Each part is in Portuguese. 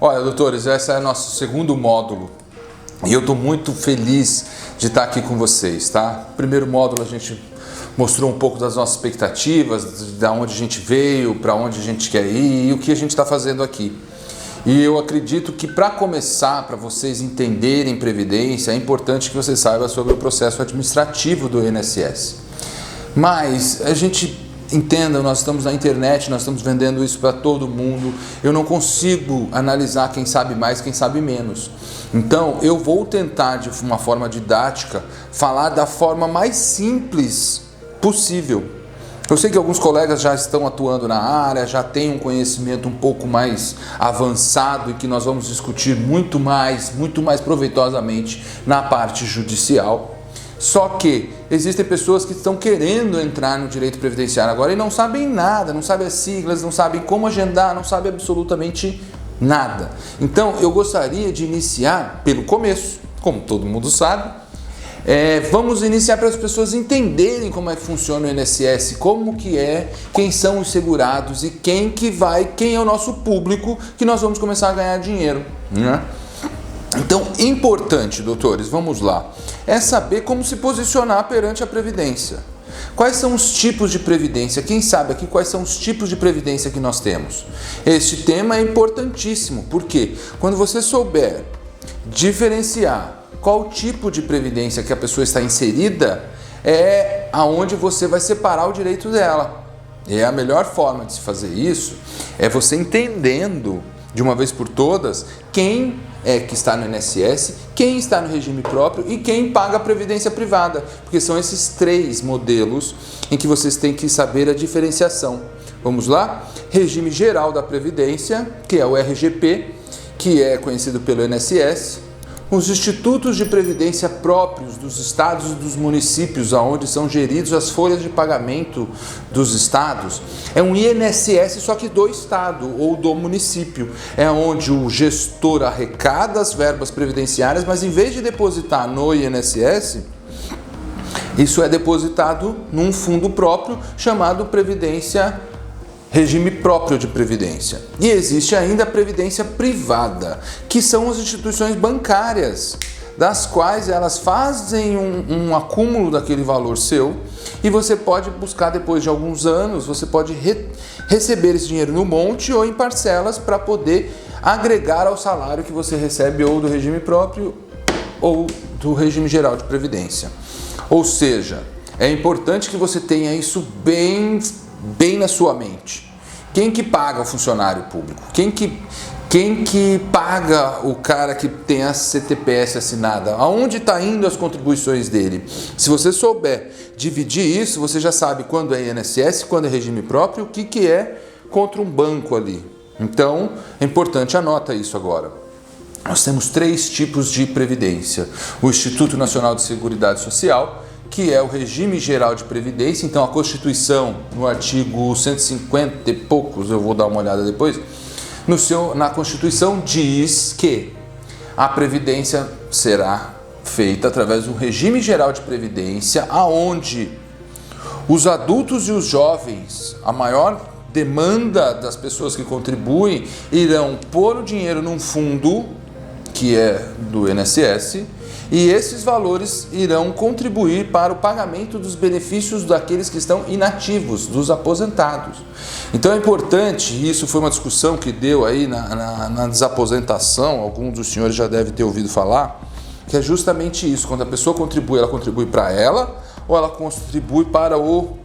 Olha, doutores, esse é o nosso segundo módulo e eu estou muito feliz de estar aqui com vocês, tá? No primeiro módulo a gente mostrou um pouco das nossas expectativas, de onde a gente veio, para onde a gente quer ir e o que a gente está fazendo aqui. E eu acredito que para começar, para vocês entenderem Previdência, é importante que você saiba sobre o processo administrativo do INSS. Mas a gente entenda, nós estamos na internet, nós estamos vendendo isso para todo mundo, eu não consigo analisar quem sabe mais, quem sabe menos. Então eu vou tentar de uma forma didática falar da forma mais simples possível. Eu sei que alguns colegas já estão atuando na área, já têm um conhecimento um pouco mais avançado e que nós vamos discutir muito mais proveitosamente na parte judicial. Só que existem pessoas que estão querendo entrar no direito previdenciário agora e não sabem nada, não sabem as siglas, não sabem como agendar, não sabem absolutamente nada. Então eu gostaria de iniciar pelo começo, como todo mundo sabe. Vamos iniciar para as pessoas entenderem como é que funciona o INSS, como que é, quem são os segurados e quem é o nosso público que nós vamos começar a ganhar dinheiro, né? Então, importante, doutores, vamos lá, é saber como se posicionar perante a Previdência. Quais são os tipos de Previdência? Quem sabe aqui quais são os tipos de Previdência que nós temos? Este tema é importantíssimo, porque quando você souber diferenciar qual tipo de Previdência que a pessoa está inserida, é aonde você vai separar o direito dela. E a melhor forma de se fazer isso é você entendendo, de uma vez por todas, quem é que está no INSS, quem está no regime próprio e quem paga a previdência privada, porque são esses três modelos em que vocês têm que saber a diferenciação. Vamos lá? Regime geral da previdência, que é o RGP, que é conhecido pelo INSS. Os institutos de previdência próprios dos estados e dos municípios, aonde são geridos as folhas de pagamento dos estados, é um INSS só que do estado ou do município. É onde o gestor arrecada as verbas previdenciárias, mas em vez de depositar no INSS, isso é depositado num fundo próprio chamado regime próprio de previdência. E existe ainda a previdência privada, que são as instituições bancárias, das quais elas fazem um acúmulo daquele valor seu e você pode buscar depois de alguns anos, você pode receber esse dinheiro no monte ou em parcelas para poder agregar ao salário que você recebe ou do regime próprio ou do regime geral de previdência. Ou seja, é importante que você tenha isso bem na sua mente. Quem que paga o funcionário público? Quem que paga o cara que tem a CTPS assinada? Aonde está indo as contribuições dele? Se você souber dividir isso, você já sabe quando é INSS, quando é regime próprio, o que é contra um banco ali. Então, é importante, anota isso agora. Nós temos três tipos de previdência. O Instituto Nacional de Seguridade Social, que é o regime geral de previdência. Então a Constituição, no artigo 150 e poucos, eu vou dar uma olhada depois, na Constituição diz que a previdência será feita através do regime geral de previdência, aonde os adultos e os jovens, a maior demanda das pessoas que contribuem, irão pôr o dinheiro num fundo que é do INSS, e esses valores irão contribuir para o pagamento dos benefícios daqueles que estão inativos, dos aposentados. Então é importante, e isso foi uma discussão que deu aí na desaposentação, alguns dos senhores já devem ter ouvido falar, que é justamente isso, quando a pessoa contribui, ela contribui para ela ou ela contribui para o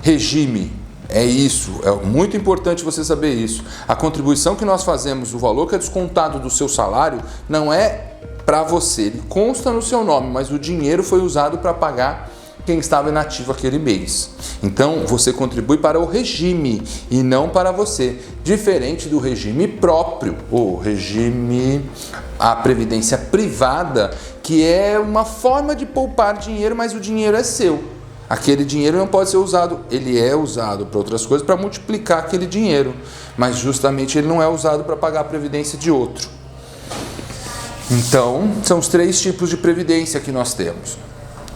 regime. É isso, é muito importante você saber isso. A contribuição que nós fazemos, o valor que é descontado do seu salário, não é para você, ele consta no seu nome, mas o dinheiro foi usado para pagar quem estava inativo aquele mês. Então, você contribui para o regime e não para você, diferente do regime próprio, a previdência privada, que é uma forma de poupar dinheiro, mas o dinheiro é seu. Aquele dinheiro não pode ser usado, ele é usado para outras coisas, para multiplicar aquele dinheiro, mas justamente ele não é usado para pagar a previdência de outro. Então, são os três tipos de previdência que nós temos.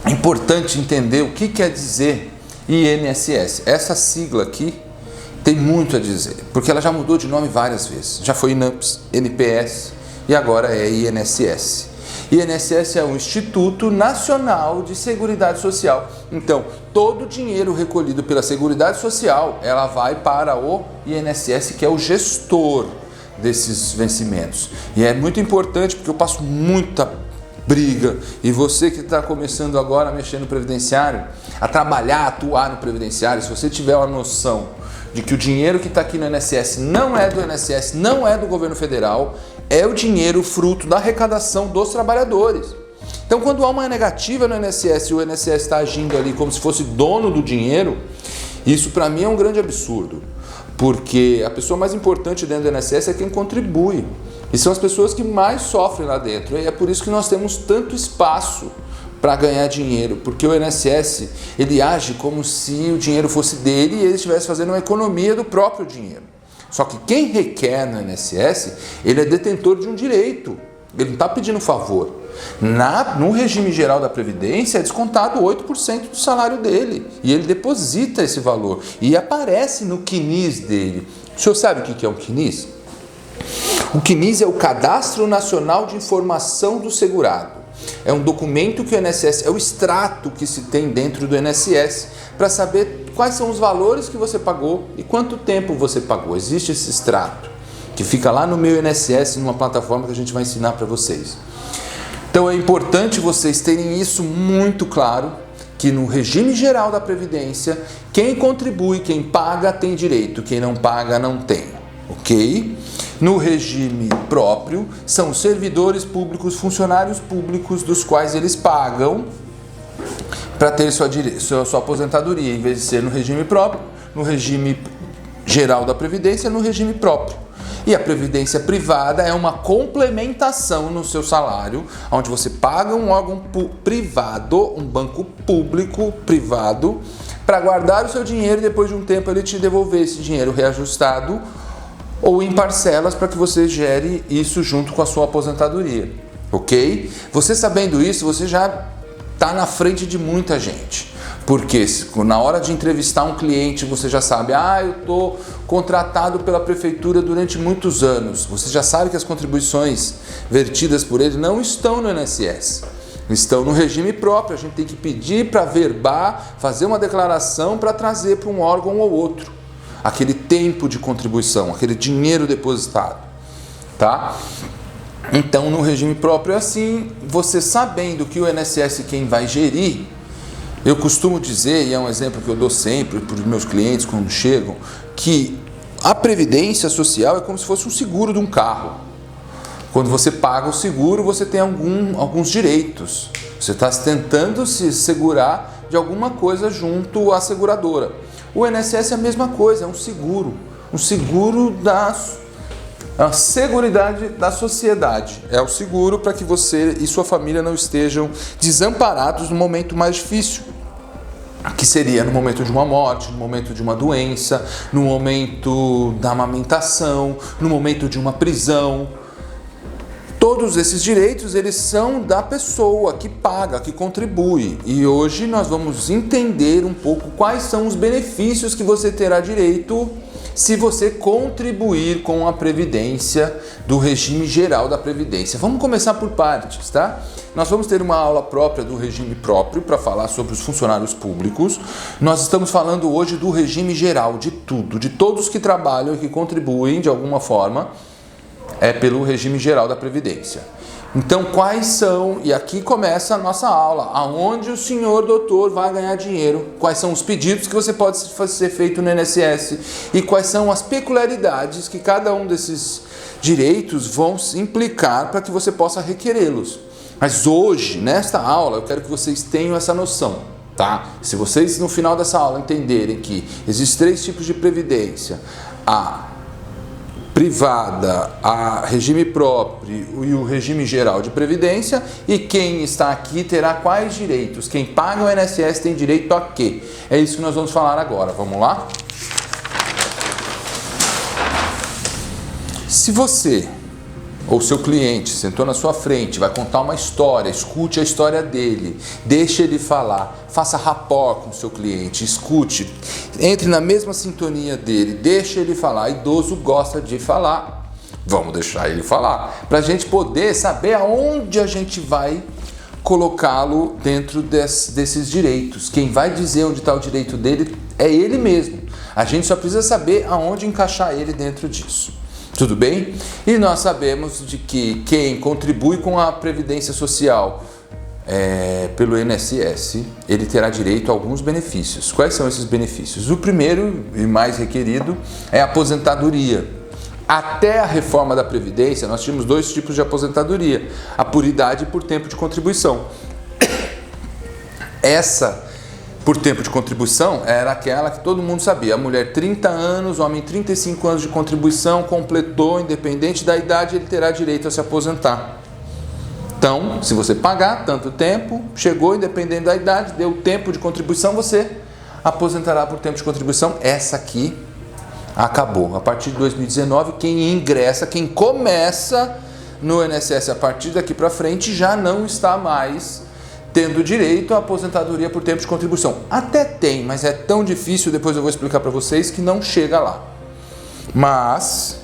É importante entender o que quer dizer INSS. Essa sigla aqui tem muito a dizer, porque ela já mudou de nome várias vezes. Já foi INAMPS, NPS e agora é INSS. INSS é o Instituto Nacional de Seguridade Social. Então, todo o dinheiro recolhido pela Seguridade Social, ela vai para o INSS, que é o gestor desses vencimentos. E é muito importante porque eu passo muita briga, e você que está começando agora a mexer no previdenciário, a trabalhar, a atuar no previdenciário, se você tiver uma noção de que o dinheiro que está aqui no INSS não é do INSS, não é do governo federal, é o dinheiro fruto da arrecadação dos trabalhadores. Então, quando há uma negativa no INSS e o INSS está agindo ali como se fosse dono do dinheiro, isso para mim é um grande absurdo, porque a pessoa mais importante dentro do INSS é quem contribui, e são as pessoas que mais sofrem lá dentro, e é por isso que nós temos tanto espaço para ganhar dinheiro, porque o INSS ele age como se o dinheiro fosse dele e ele estivesse fazendo uma economia do próprio dinheiro. Só que quem requer no INSS, ele é detentor de um direito, ele não está pedindo favor. No regime geral da Previdência é descontado 8% do salário dele e ele deposita esse valor e aparece no CNIS dele. O senhor sabe o que é um CNIS? O CNIS é o Cadastro Nacional de Informação do Segurado. É um documento que o INSS, é o extrato que se tem dentro do INSS para saber quais são os valores que você pagou e quanto tempo você pagou. Existe esse extrato que fica lá no meu INSS, numa plataforma que a gente vai ensinar para vocês. Então é importante vocês terem isso muito claro, que no regime geral da Previdência, quem contribui, quem paga tem direito, quem não paga não tem, ok? No regime próprio, são servidores públicos, funcionários públicos, dos quais eles pagam para ter sua aposentadoria, em vez de ser no regime próprio, no regime geral da Previdência, no regime próprio. E a Previdência privada é uma complementação no seu salário, onde você paga um órgão privado, um banco público privado, para guardar o seu dinheiro e depois de um tempo ele te devolver esse dinheiro reajustado ou em parcelas para que você gere isso junto com a sua aposentadoria, ok? Você sabendo isso, você já está na frente de muita gente, porque na hora de entrevistar um cliente você já sabe, eu estou contratado pela prefeitura durante muitos anos, você já sabe que as contribuições vertidas por ele não estão no INSS, estão no regime próprio, a gente tem que pedir para verbar, fazer uma declaração para trazer para um órgão ou outro aquele tempo de contribuição, aquele dinheiro depositado, tá? Então, no regime próprio é assim, você sabendo que o INSS quem vai gerir, eu costumo dizer, e é um exemplo que eu dou sempre para os meus clientes quando chegam, que a Previdência Social é como se fosse um seguro de um carro. Quando você paga o seguro, você tem alguns direitos. Você está tentando se segurar de alguma coisa junto à seguradora. O INSS é a mesma coisa, é um seguro da seguridade da sociedade. É o seguro para que você e sua família não estejam desamparados no momento mais difícil, que seria no momento de uma morte, no momento de uma doença, no momento da amamentação, no momento de uma prisão. Todos esses direitos, eles são da pessoa que paga, que contribui. E hoje nós vamos entender um pouco quais são os benefícios que você terá direito se você contribuir com a Previdência do regime geral da Previdência. Vamos começar por partes, tá? Nós vamos ter uma aula própria do regime próprio para falar sobre os funcionários públicos. Nós estamos falando hoje do regime geral, de tudo, de todos que trabalham e que contribuem de alguma forma pelo regime geral da Previdência. Então, quais são, e aqui começa a nossa aula, aonde o senhor doutor vai ganhar dinheiro, quais são os pedidos que você pode ser feito no INSS e quais são as peculiaridades que cada um desses direitos vão implicar para que você possa requerê-los. Mas hoje, nesta aula, eu quero que vocês tenham essa noção, tá? Se vocês no final dessa aula entenderem que existem 3 tipos de previdência, a privada, a regime próprio e o regime geral de previdência, e quem está aqui terá quais direitos, quem paga o INSS tem direito a quê? É isso que nós vamos falar agora, vamos lá? Se você ou seu cliente sentou na sua frente, vai contar uma história, escute a história dele, deixe ele falar, faça rapport com o seu cliente, escute, entre na mesma sintonia dele, deixe ele falar. Idoso gosta de falar, vamos deixar ele falar, para a gente poder saber aonde a gente vai colocá-lo dentro desses direitos. Quem vai dizer onde está o direito dele é ele mesmo. A gente só precisa saber aonde encaixar ele dentro disso. Tudo bem? E nós sabemos de que quem contribui com a Previdência Social pelo INSS, ele terá direito a alguns benefícios. Quais são esses benefícios? O primeiro e mais requerido é a aposentadoria. Até a reforma da Previdência, nós tínhamos dois tipos de aposentadoria, a por idade e por tempo de contribuição. Essa, por tempo de contribuição, era aquela que todo mundo sabia. A mulher 30 anos, o homem 35 anos de contribuição, completou, independente da idade, ele terá direito a se aposentar. Então, se você pagar tanto tempo, chegou, independente da idade, deu tempo de contribuição, você aposentará por tempo de contribuição. Essa aqui acabou. A partir de 2019, quem ingressa, quem começa no INSS a partir daqui para frente, já não está mais tendo direito à aposentadoria por tempo de contribuição. Até tem, mas é tão difícil, depois eu vou explicar para vocês, que não chega lá. Mas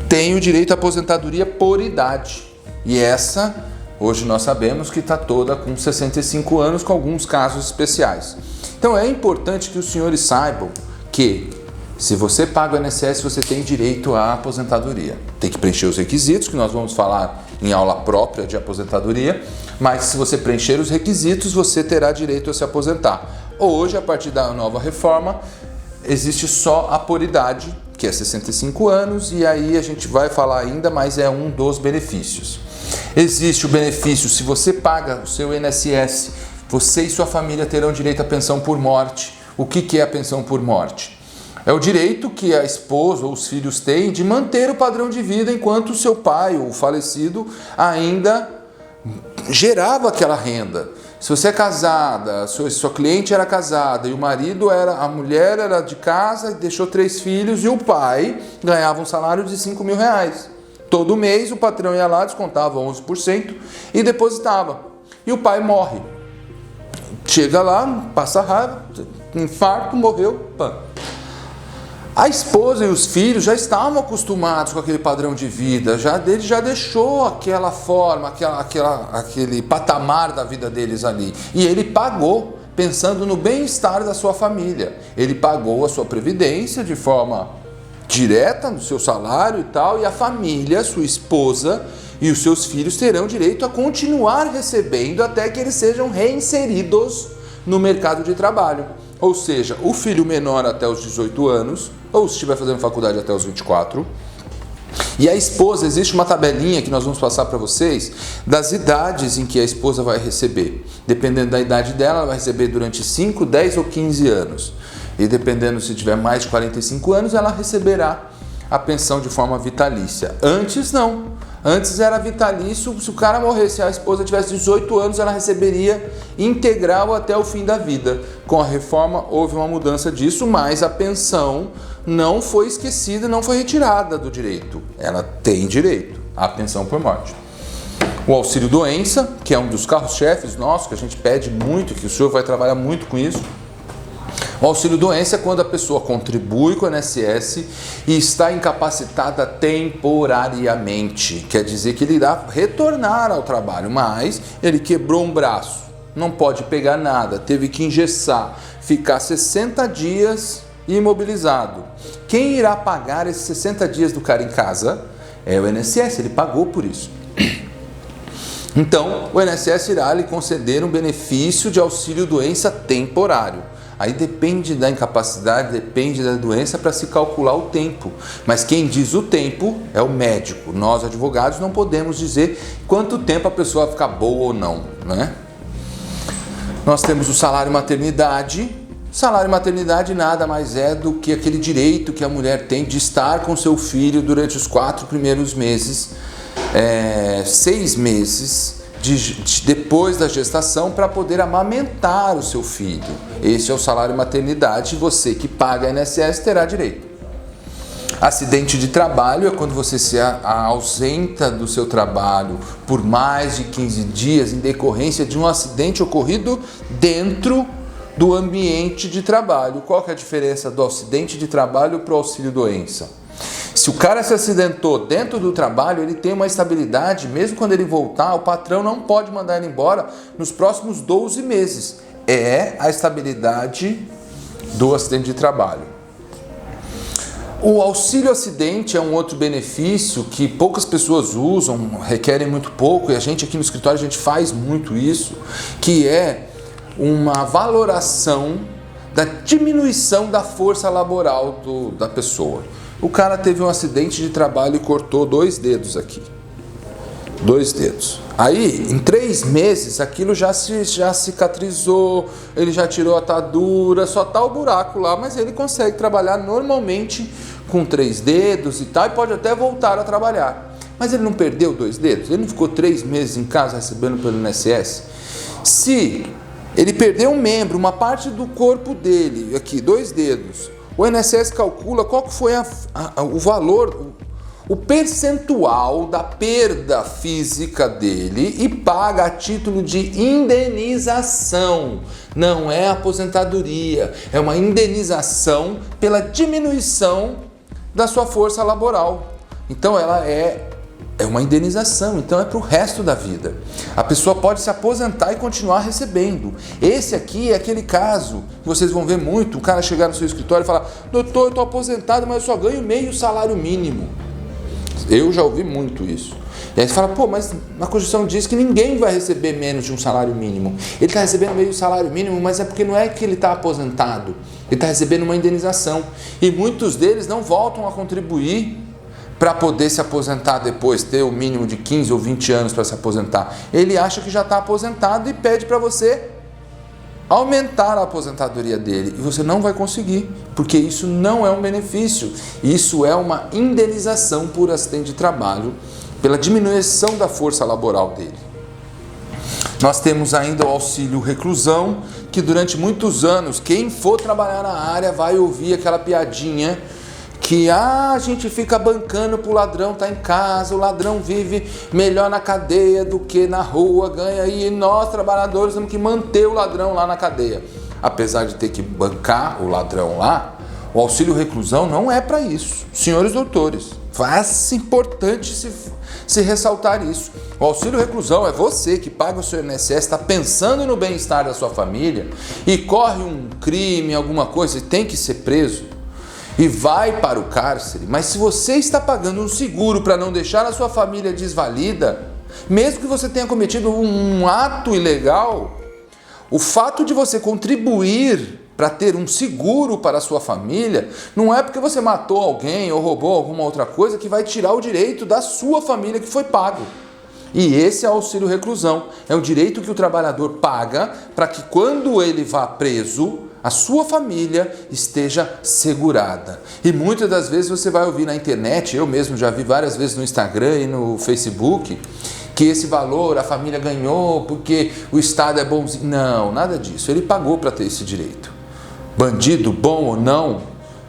tem o direito à aposentadoria por idade. E essa, hoje nós sabemos que está toda com 65 anos, com alguns casos especiais. Então é importante que os senhores saibam que se você paga o INSS, você tem direito à aposentadoria. Tem que preencher os requisitos, que nós vamos falar em aula própria de aposentadoria, mas se você preencher os requisitos, você terá direito a se aposentar. Hoje, a partir da nova reforma, existe só a por idade, que é 65 anos, e aí a gente vai falar ainda, mas é um dos benefícios. Existe o benefício, se você paga o seu INSS, você e sua família terão direito à pensão por morte. O que é a pensão por morte? É o direito que a esposa ou os filhos têm de manter o padrão de vida enquanto o seu pai ou o falecido ainda gerava aquela renda. Se você é casada, sua cliente era casada e o marido a mulher era de casa e deixou 3 filhos e o pai ganhava um salário de R$5.000. Todo mês o patrão ia lá, descontava 11% e depositava. E o pai morre. Chega lá, passa raiva, infarto, morreu, pã. A esposa e os filhos já estavam acostumados com aquele padrão de vida, ele já deixou aquela forma, aquele patamar da vida deles ali. E ele pagou, pensando no bem-estar da sua família. Ele pagou a sua previdência de forma direta, no seu salário e tal, e a família, sua esposa e os seus filhos terão direito a continuar recebendo até que eles sejam reinseridos no mercado de trabalho. Ou seja, o filho menor até os 18 anos, ou se estiver fazendo faculdade até os 24. E a esposa, existe uma tabelinha que nós vamos passar para vocês, das idades em que a esposa vai receber. Dependendo da idade dela, ela vai receber durante 5, 10 ou 15 anos. E dependendo se tiver mais de 45 anos, ela receberá a pensão de forma vitalícia. Antes não. Antes era vitalício, se o cara morresse, a esposa tivesse 18 anos, ela receberia integral até o fim da vida. Com a reforma houve uma mudança disso, mas a pensão não foi esquecida, não foi retirada do direito. Ela tem direito à pensão por morte. O auxílio doença, que é um dos carros-chefes nossos, que a gente pede muito, que o senhor vai trabalhar muito com isso. O auxílio doença é quando a pessoa contribui com o INSS e está incapacitada temporariamente. Quer dizer que ele irá retornar ao trabalho, mas ele quebrou um braço, não pode pegar nada, teve que engessar, ficar 60 dias imobilizado. Quem irá pagar esses 60 dias do cara em casa é o INSS, ele pagou por isso. Então, o INSS irá lhe conceder um benefício de auxílio doença temporário. Aí depende da incapacidade, depende da doença para se calcular o tempo. Mas quem diz o tempo é o médico. Nós, advogados, não podemos dizer quanto tempo a pessoa vai ficar boa ou não, né? Nós temos o salário maternidade. Salário maternidade nada mais é do que aquele direito que a mulher tem de estar com seu filho durante os 4 primeiros meses, 6 meses depois da gestação, para poder amamentar o seu filho. Esse é o salário maternidade e você que paga a INSS terá direito. Acidente de trabalho é quando você se ausenta do seu trabalho por mais de 15 dias em decorrência de um acidente ocorrido dentro do ambiente de trabalho. Qual que é a diferença do acidente de trabalho para o auxílio-doença? Se o cara se acidentou dentro do trabalho, ele tem uma estabilidade, mesmo quando ele voltar, o patrão não pode mandar ele embora nos próximos 12 meses. É a estabilidade do acidente de trabalho. O auxílio acidente é um outro benefício que poucas pessoas usam, requerem muito pouco, e a gente aqui no escritório a gente faz muito isso, que é uma valoração da diminuição da força laboral da pessoa. O cara teve um acidente de trabalho e cortou 2 dedos aqui. 2 dedos. Aí, em 3 meses, aquilo já cicatrizou, ele já tirou a atadura, só tá o buraco lá, mas ele consegue trabalhar normalmente com 3 dedos e tal, e pode até voltar a trabalhar. Mas ele não perdeu 2 dedos? Ele não ficou 3 meses em casa recebendo pelo INSS? Se ele perdeu um membro, uma parte do corpo dele, aqui, 2 dedos, o INSS calcula qual que foi o valor, o percentual da perda física dele e paga a título de indenização. Não é aposentadoria, é uma indenização pela diminuição da sua força laboral. Então ela é uma indenização, então é para o resto da vida. A pessoa pode se aposentar e continuar recebendo. Esse aqui é aquele caso que vocês vão ver muito, o cara chegar no seu escritório e falar: doutor, eu estou aposentado, mas eu só ganho meio salário mínimo. Eu já ouvi muito isso. E aí você fala: pô, mas a Constituição diz que ninguém vai receber menos de um salário mínimo. Ele está recebendo meio salário mínimo, mas é porque não é que ele está aposentado. Ele está recebendo uma indenização. E muitos deles não voltam a contribuir para poder se aposentar depois, ter o mínimo de 15 ou 20 anos para se aposentar. Ele acha que já está aposentado e pede para você aumentar a aposentadoria dele. E você não vai conseguir, porque isso não é um benefício. Isso é uma indenização por acidente de trabalho, pela diminuição da força laboral dele. Nós temos ainda o auxílio reclusão, que durante muitos anos, quem for trabalhar na área vai ouvir aquela piadinha que a gente fica bancando pro ladrão tá em casa, o ladrão vive melhor na cadeia do que na rua, ganha aí, e nós trabalhadores temos que manter o ladrão lá na cadeia. Apesar de ter que bancar o ladrão lá, o auxílio reclusão não é para isso. Senhores doutores, faz importante se ressaltar isso. O auxílio reclusão é você que paga o seu INSS, está pensando no bem-estar da sua família e corre um crime, alguma coisa e tem que ser preso e vai para o cárcere, mas se você está pagando um seguro para não deixar a sua família desvalida, mesmo que você tenha cometido um ato ilegal, o fato de você contribuir para ter um seguro para a sua família, não é porque você matou alguém ou roubou alguma outra coisa que vai tirar o direito da sua família que foi pago. E esse é o auxílio reclusão, é o direito que o trabalhador paga para que quando ele vá preso, a sua família esteja segurada. E muitas das vezes você vai ouvir na internet, eu mesmo já vi várias vezes no Instagram e no Facebook, que esse valor a família ganhou porque o Estado é bonzinho. Não, nada disso. Ele pagou para ter esse direito. Bandido, bom ou não,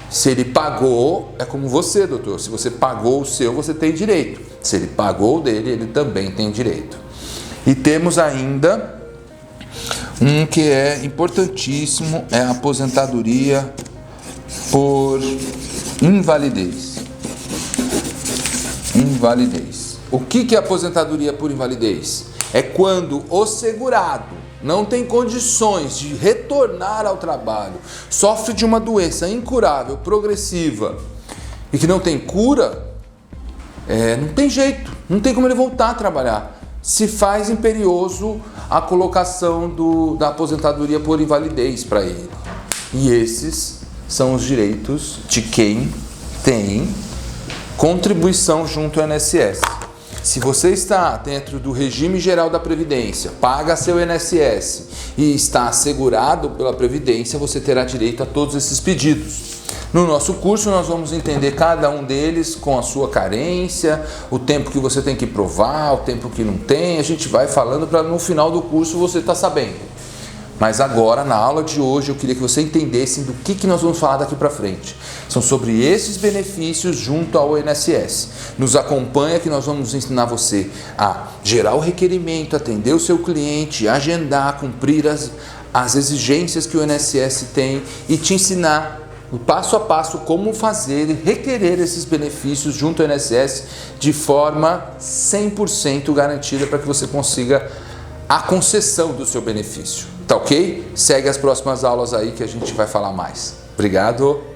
se ele pagou, é como você, doutor. Se você pagou o seu, você tem direito. Se ele pagou o dele, ele também tem direito. E temos ainda um que é importantíssimo, é a aposentadoria por invalidez. Invalidez. O que é aposentadoria por invalidez? É quando o segurado não tem condições de retornar ao trabalho, sofre de uma doença incurável, progressiva e que não tem cura, não tem jeito, não tem como ele voltar a trabalhar. Se faz imperioso a colocação da aposentadoria por invalidez para ele. E esses são os direitos de quem tem contribuição junto ao INSS. Se você está dentro do regime geral da Previdência, paga seu INSS e está assegurado pela Previdência, você terá direito a todos esses pedidos. No nosso curso nós vamos entender cada um deles com a sua carência, o tempo que você tem que provar, o tempo que não tem, a gente vai falando para no final do curso você estar sabendo. Mas agora, na aula de hoje, eu queria que você entendesse do que nós vamos falar daqui para frente. São sobre esses benefícios junto ao INSS. Nos acompanha que nós vamos ensinar você a gerar o requerimento, atender o seu cliente, agendar, cumprir as exigências que o INSS tem e te ensinar o passo a passo como fazer e requerer esses benefícios junto ao INSS de forma 100% garantida para que você consiga a concessão do seu benefício. Tá ok? Segue as próximas aulas aí que a gente vai falar mais. Obrigado!